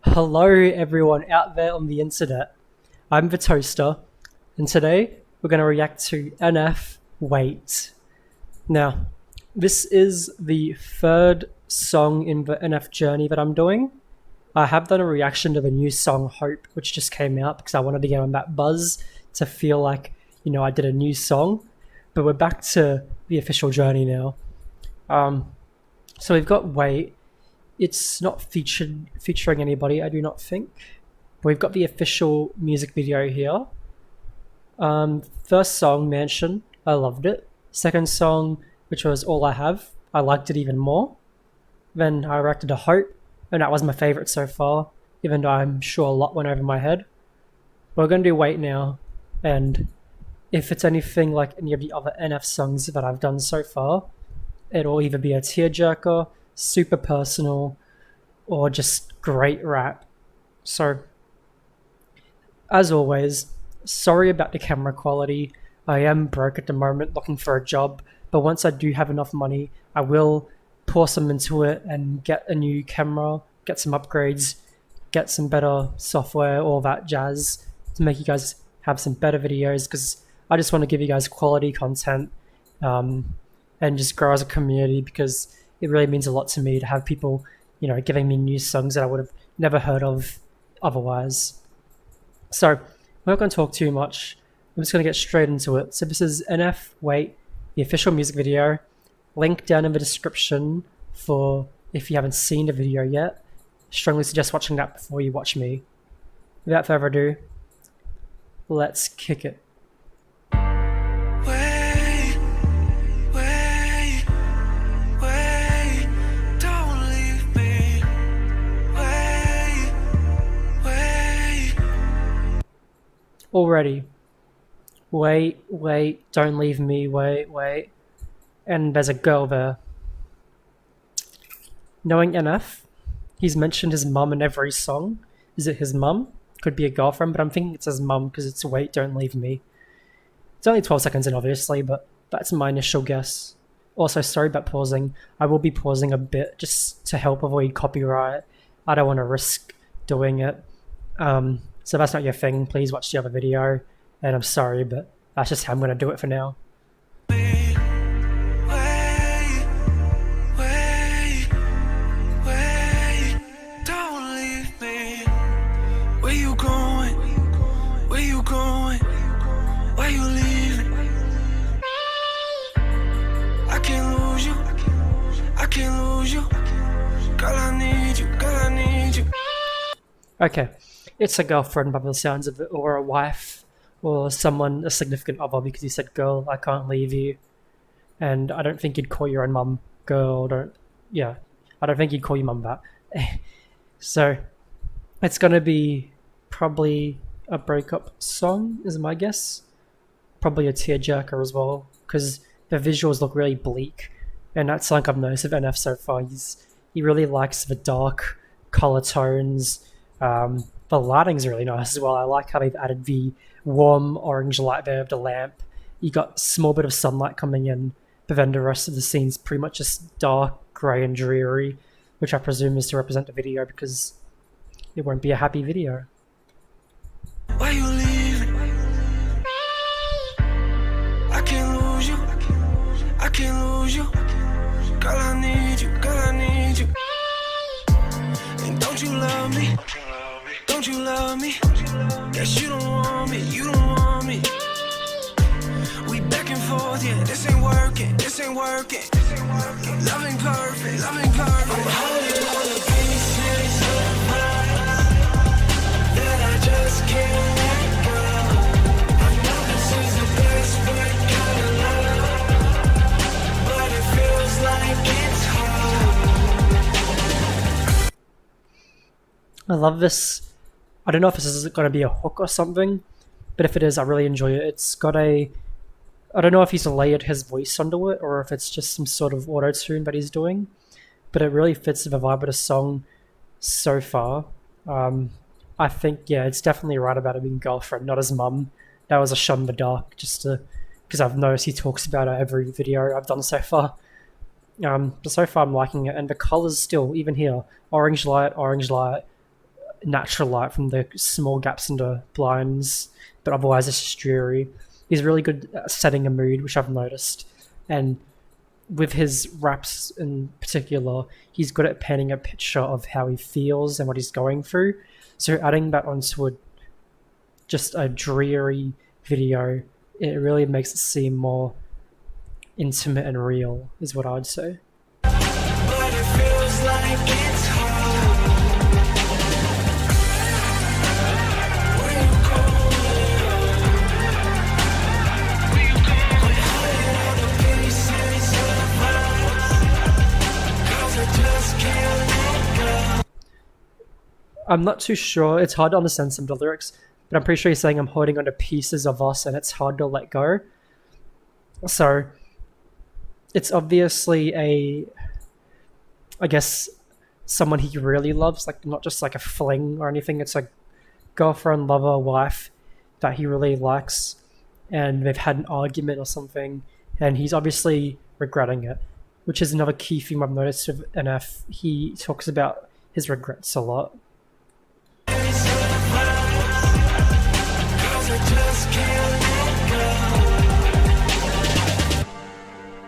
Hello, everyone out there on the internet. I'm the Toaster, and today we're going to react to NF Wait. Now, this is the third song in the NF journey that I'm doing. I have done a reaction to the new song Hope, which just came out because I wanted to get on that buzz to feel like, I did a new song. But we're back to the official journey now. So we've got Wait. It's not featuring anybody, I do not think. But we've got the official music video here. First song, Mansion, I loved it. Second song, which was All I Have, I liked it even more. Then I reacted to Hope, and that was my favorite so far, even though I'm sure a lot went over my head. But we're going to do Wait now, and if it's anything like any of the other NF songs that I've done so far, it'll either be a tearjerker, super personal, or just great rap. So, as always, sorry about the camera quality. I am broke at the moment looking for a job, but once I do have enough money, I will pour some into it and get a new camera, get some upgrades, get some better software, all that jazz to make you guys have some better videos, because I just want to give you guys quality content and just grow as a community, because it really means a lot to me to have people, giving me new songs that I would have never heard of otherwise. So I'm not going to talk too much. I'm just going to get straight into it. So this is NF Wait, the official music video. Link down in the description for if you haven't seen the video yet. Strongly suggest watching that before you watch me. Without further ado, let's kick it. Already. Wait, don't leave me, wait. And there's a girl there. Knowing NF, he's mentioned his mum in every song. Is it his mum? Could be a girlfriend, but I'm thinking it's his mum because it's Wait, don't leave me. It's only 12 seconds in, obviously, but that's my initial guess. Also, sorry about pausing. I will be pausing a bit just to help avoid copyright. I don't want to risk doing it. So if that's not your thing, please watch the other video. And I'm sorry, but that's just how I'm going to do it for now. Okay, it's a girlfriend by the sounds of it, or a wife, or someone, a significant other, because he said, girl, I can't leave you. And I don't think you'd call your own mum girl, I don't think you'd call your mum that. So, it's gonna be probably a breakup song, is my guess. Probably a tearjerker as well, because the visuals look really bleak. And that's something I've noticed of NF so far. He really likes the dark color tones. The lighting's really nice as well. I like how they've added the warm orange light there of the lamp. You got a small bit of sunlight coming in, but then the rest of the scene's pretty much just dark, grey and dreary, which I presume is to represent the video, because it won't be a happy video. Why you leaving? I can't lose you. I can't lose you. Girl, I need you. Girl, I need you. And don't you love me? Don't you love me? Guess you don't want me. You don't want me. We back and forth, yeah. This ain't working. This ain't working. Loving perfect. Loving perfect. I'm holding on to pieces of mine that I just can't let go. I know this is the best way kind of love, but it feels like it's hard. I love this. I don't know if this is going to be a hook or something, but if it is, I really enjoy it. It's got I don't know if he's layered his voice onto it or if it's just some sort of auto-tune that he's doing, but it really fits the vibe of the song so far. I think, yeah, it's definitely right about it being girlfriend, not his mum. That was a shot in the dark, because I've noticed he talks about it every video I've done so far. But so far I'm liking it, and the colors still, even here, orange light, natural light from the small gaps in the blinds, but otherwise it's just dreary. He's really good at setting a mood, which I've noticed, and with his raps in particular, he's good at painting a picture of how he feels and what he's going through. So adding that onto just a dreary video, it really makes it seem more intimate and real, is what I'd say. But it feels like it's hard. Where you going? Where you going? I'm hiding all the pieces of us, 'cause I just can't let go. I'm not too sure. It's hard to understand some of the lyrics, but I'm pretty sure he's saying I'm holding onto pieces of us and it's hard to let go. So it's obviously I guess, someone he really loves, like not just like a fling or anything. It's like girlfriend, lover, wife that he really likes, and they've had an argument or something, and he's obviously regretting it, which is another key theme I've noticed with NF. He talks about his regrets a lot. 'Cause I just can't let go.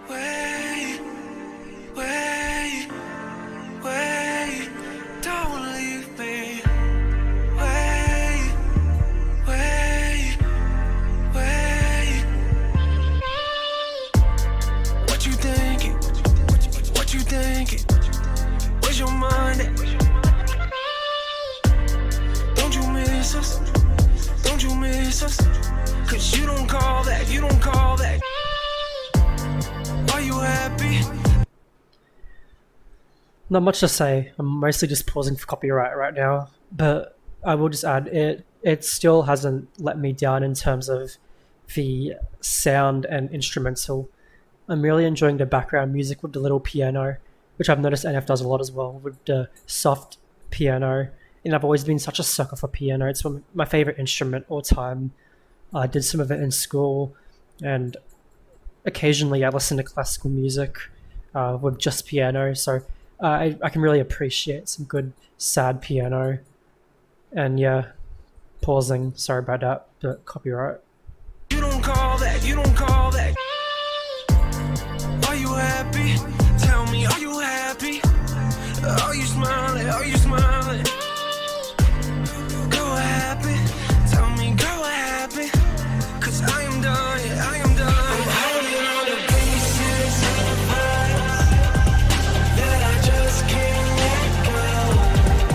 Wait, wait, wait, don't leave me. Wait, wait, wait. What you thinking? What you thinking? Where's your mind at? Don't you miss us? Don't you miss us? 'Cause you don't call that, you don't call that. Are you happy? Not much to say. I'm mostly just pausing for copyright right now, but I will just add it still hasn't let me down in terms of the sound and instrumental. I'm really enjoying the background music with the little piano, which I've noticed NF does a lot as well, with the soft piano. And I've always been such a sucker for piano. It's my favorite instrument all time. I did some of it in school, and occasionally I listen to classical music with just piano. So I can really appreciate some good sad piano. And yeah, pausing. Sorry about that, but copyright. You don't call that, you don't call that. Are you happy? Tell me, are you happy? Are you smiling? Are you smiling? Go happy. Tell me, go happy. 'Cause I am done, yeah, I am done. I'm holding on to pieces of us that I just can't let go.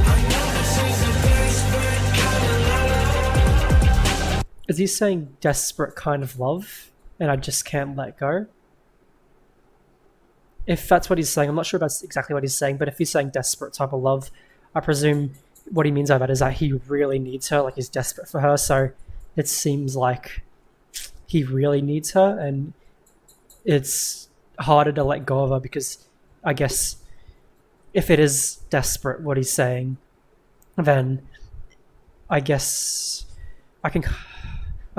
I know this is a desperate kind of love. Is he saying desperate kind of love and I just can't let go? If that's what he's saying, I'm not sure if that's exactly what he's saying, but if he's saying desperate type of love, I presume what he means by that is that he really needs her, like he's desperate for her. So it seems like he really needs her, and it's harder to let go of her because I guess if it is desperate what he's saying, then I guess I can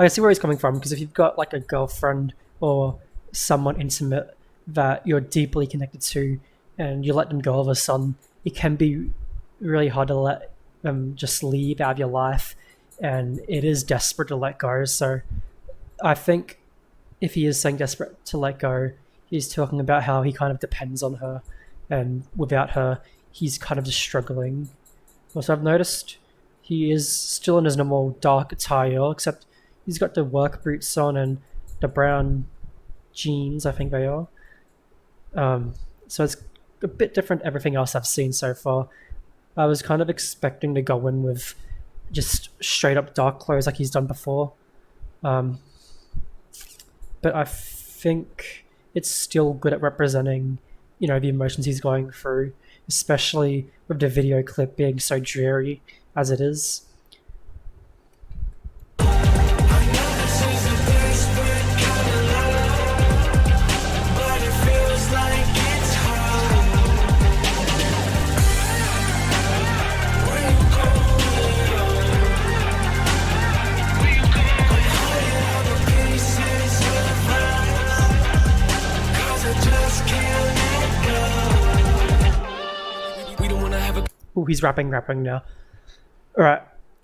see where he's coming from, because if you've got like a girlfriend or someone intimate that you're deeply connected to and you let them go all of a sudden, it can be really hard to let them just leave out of your life, and it is desperate to let go. So I think if he is saying desperate to let go, he's talking about how he kind of depends on her, and without her he's kind of just struggling. Also, I've noticed he is still in his normal dark attire, except he's got the work boots on and the brown jeans, I think they are. So it's a bit different to everything else I've seen so far. I was kind of expecting to go in with just straight up dark clothes like he's done before. But I think it's still good at representing, you know, the emotions he's going through, especially with the video clip being so dreary as it is. Oh, he's rapping now. Alright,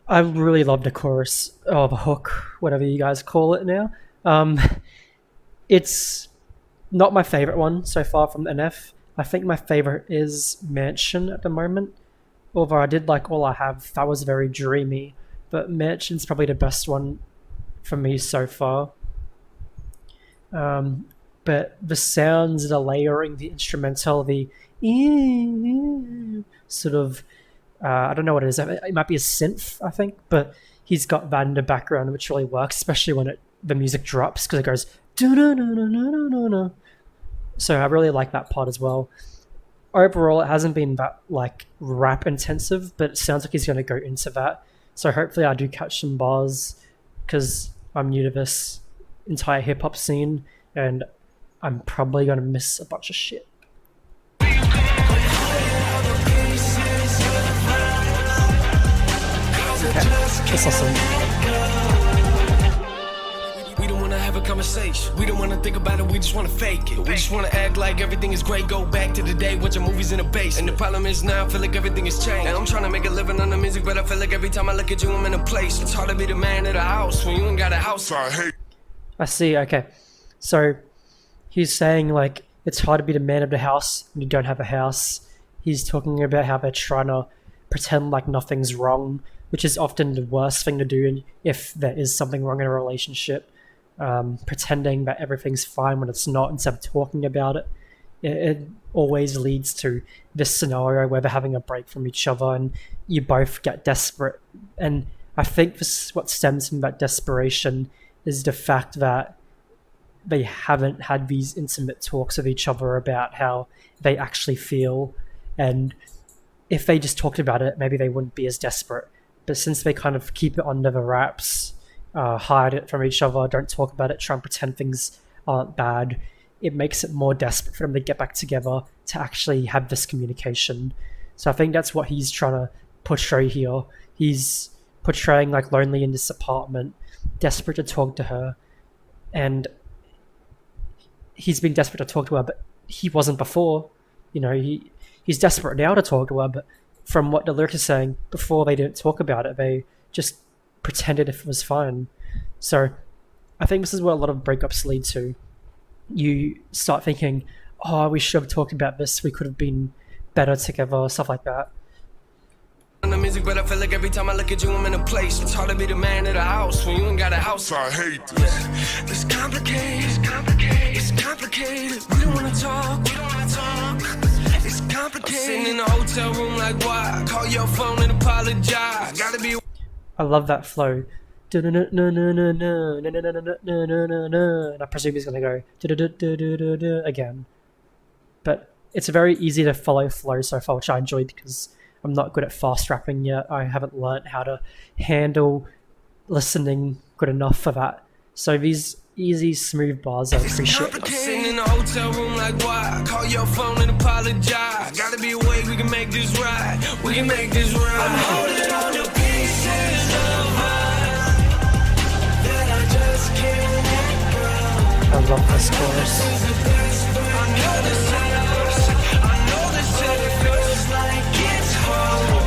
I really love the chorus, or the hook, whatever you guys call it now. Um, it's not my favorite one so far from NF. I think my favorite is Mansion at the moment. Although I did like All I Have, that was very dreamy. But Mansion's probably the best one for me so far. But the sounds, the layering, the instrumental, the sort of, I don't know what it is. It might be a synth, I think, but he's got that in the background, which really works, especially when the music drops because it goes. So I really like that part as well. Overall, it hasn't been that like rap intensive, but it sounds like he's going to go into that. So hopefully, I do catch some bars because I'm new to this entire hip hop scene, and I'm probably going to miss a bunch of shit. Okay, that's awesome. We don't wanna have a conversation. We don't wanna think about it, we just wanna fake it. We just wanna act like everything is great. Go back to the day, watching movies in the base. And the problem is now I feel like everything has changed. And I'm trying to make a living on the music, but I feel like every time I look at you, I'm in a place. It's hard to be the man of the house when you ain't got a house. So I hate. I see, okay. So he's saying like it's hard to be the man of the house when you don't have a house. He's talking about how they're trying to pretend like nothing's wrong, which is often the worst thing to do if there is something wrong in a relationship. Pretending that everything's fine when it's not instead of talking about it. It always leads to this scenario where they're having a break from each other and you both get desperate. And I think this, what stems from that desperation is the fact that they haven't had these intimate talks with each other about how they actually feel. And if they just talked about it, maybe they wouldn't be as desperate. But since they kind of keep it under the wraps, hide it from each other, don't talk about it, try and pretend things aren't bad, it makes it more desperate for them to get back together to actually have this communication. So I think that's what he's trying to portray here. He's portraying like lonely in this apartment, desperate to talk to her, and he's been desperate to talk to her, but he wasn't before. You know, he's desperate now to talk to her, but from what the lyric is saying, before they didn't talk about it, they just pretended it was fine. So I think this is what a lot of breakups lead to. You start thinking, oh, we should have talked about this, we could have been better together, stuff like that. On the music, but I feel like every time I look at you, I'm in a place. It's hard to be the man of the house when you ain't got a house. So I hate this. It's complicated. It's complicated. It's complicated. We don't wanna talk. We don't wanna talk. It's complicated. I'm sitting in the hotel room like, why? Call your phone and apologize. Gotta be. I love that flow. And I presume he's gonna go again. But it's very easy to follow flow so far, which I enjoyed because I'm not good at fast rapping yet. I haven't learnt how to handle listening good enough for that. So these easy, smooth bars I appreciate. I'm sitting in the hotel room like, why? Call your phone and apologize. Gotta be a way we can make this right. We can make this right. I'm holding on to pieces of us that I just can't let go. I love this chorus. I know this shit feels like it's home.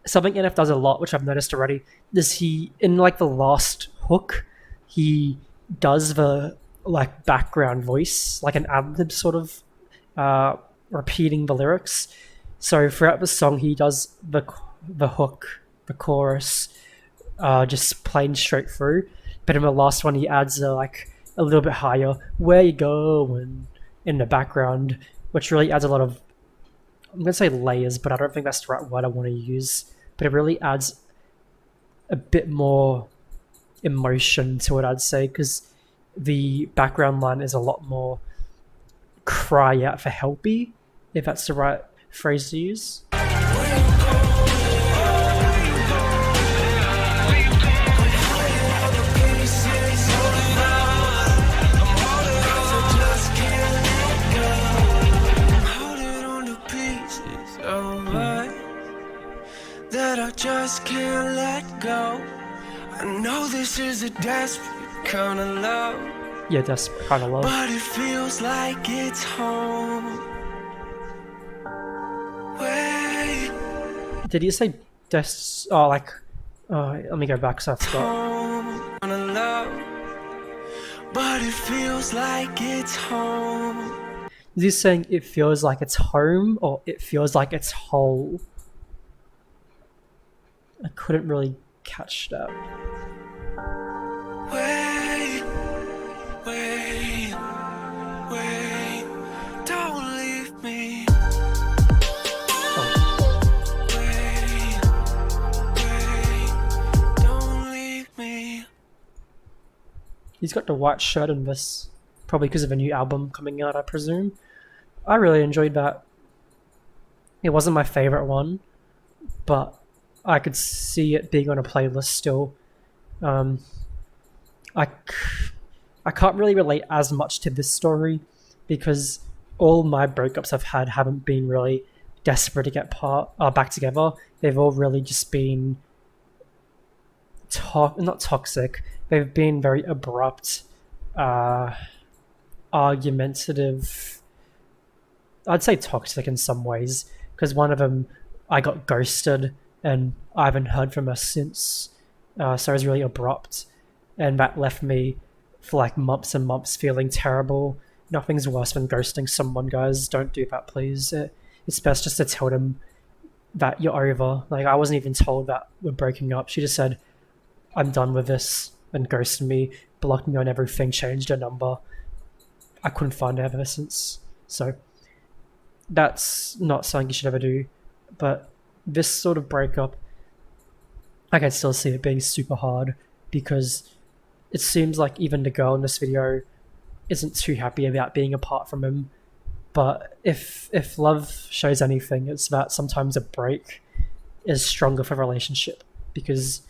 Something NF does a lot, which I've noticed already, is he, in like the last hook, he does the like background voice, like an ad-lib sort of, repeating the lyrics. So throughout the song, he does the hook, the chorus, just plain straight through. But in the last one, he adds like a little bit higher, "Where you going?" in the background, which really adds a lot of, I'm gonna say layers, but I don't think that's the right word I want to use. But it really adds a bit more emotion to it, I'd say, because the background line is a lot more cry out for helpy, if that's the right phrase to use. That I just can't let go. I know this is a desperate kind of love. Yeah, desperate kind of love. but it feels like it's home. Wait, Did you say oh, like, let me go back because I forgot. home on a love, but it feels like it's home. Is he saying it feels like it's home or it feels like it's whole? I couldn't really catch that. Wait, wait, wait, don't leave me. Wait, wait, don't leave me. He's got the white shirt in this, probably because of a new album coming out, I presume. I really enjoyed that. It wasn't my favorite one, but I could see it being on a playlist still. I can't really relate as much to this story because all my breakups I've had haven't been really desperate to get back together. They've all really just been not toxic. They've been very abrupt, argumentative. I'd say toxic in some ways because one of them I got ghosted and I haven't heard from her since. So it was really abrupt, and that left me for like months and months feeling terrible. Nothing's worse than ghosting someone, guys. Don't do that, please. It's best just to tell them that you're over. Like, I wasn't even told that we're breaking up. She just said, I'm done with this, and ghosted me, blocked me on everything, changed her number. I couldn't find her ever since. So that's not something you should ever do. But this sort of breakup, I can still see it being super hard because it seems like even the girl in this video isn't too happy about being apart from him. But if love shows anything, it's that sometimes a break is stronger for a relationship because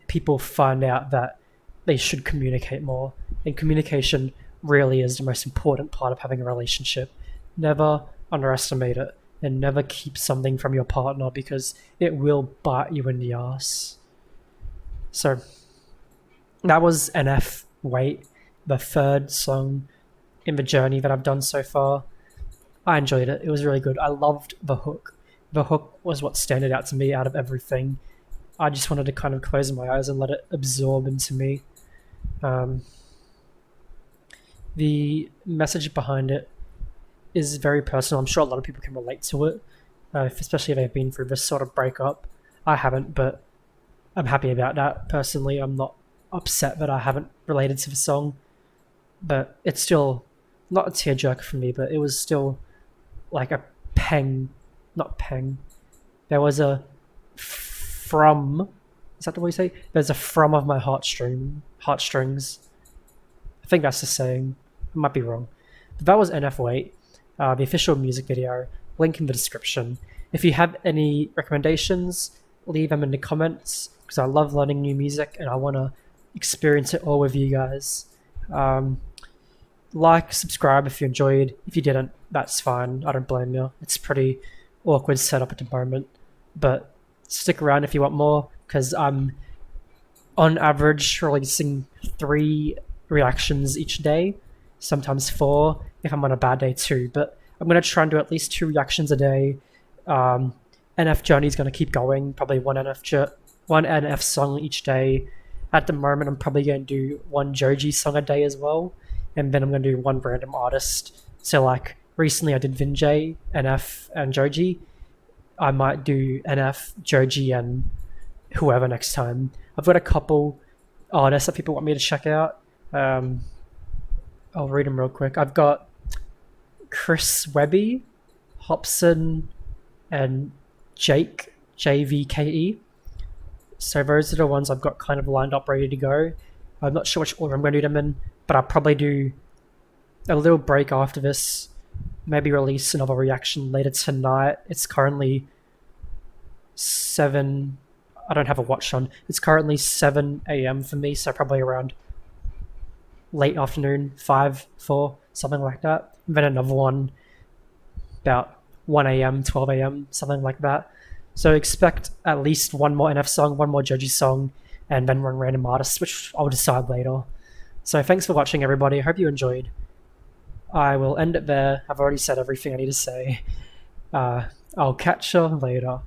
people find out that they should communicate more, and communication really is the most important part of having a relationship. Never underestimate it, and never keep something from your partner because it will bite you in the ass. So that was NF Wait, the third song in the journey that I've done so far. I enjoyed it. It was really good. I loved the hook. The hook was what stood out to me out of everything. I just wanted to kind of close my eyes and let it absorb into me. The message behind it is very personal. I'm sure a lot of people can relate to it, especially if they've been through this sort of breakup. I haven't, but I'm happy about that. Personally, I'm not upset that I haven't related to the song, but it's still not a tearjerker for me, but it was still like a not pang. There was a from, is that the way you say? There's a from of my heartstrings. I think that's the saying. I might be wrong. But that was NF Wait, the official music video, link in the description. If you have any recommendations, leave them in the comments because I love learning new music and I want to experience it all with you guys. Like, subscribe if you enjoyed. If you didn't, that's fine. I don't blame you. It's pretty awkward setup at the moment, but stick around if you want more because I'm on average releasing 3 reactions each day, sometimes 4 if I'm on a bad day too, but I'm going to try and do at least 2 reactions a day. NF journey is going to keep going, probably one NF song each day. At the moment, I'm probably going to do 1 Joji song a day as well, and then I'm going to do 1 random artist. So like recently I did Vinjay, NF, and Joji. I might do NF, Joji, and whoever next time. I've got a couple artists that people want me to check out. I'll read them real quick. I've got Chris Webby, Hobson, and Jake, JVKE. So those are the ones I've got kind of lined up ready to go. I'm not sure which order I'm going to do them in, but I'll probably do a little break after this, maybe release another reaction later tonight. It's currently 7, I don't have a watch on. It's currently 7 a.m. for me, so probably around late afternoon, 5, 4, something like that. And then another one about 1 a.m., 12 a.m., something like that. So expect at least 1 more NF song, 1 more Joji song, and then 1 random artist, which I'll decide later. So thanks for watching, everybody. I hope you enjoyed. I will end it there. I've already said everything I need to say. I'll catch you later.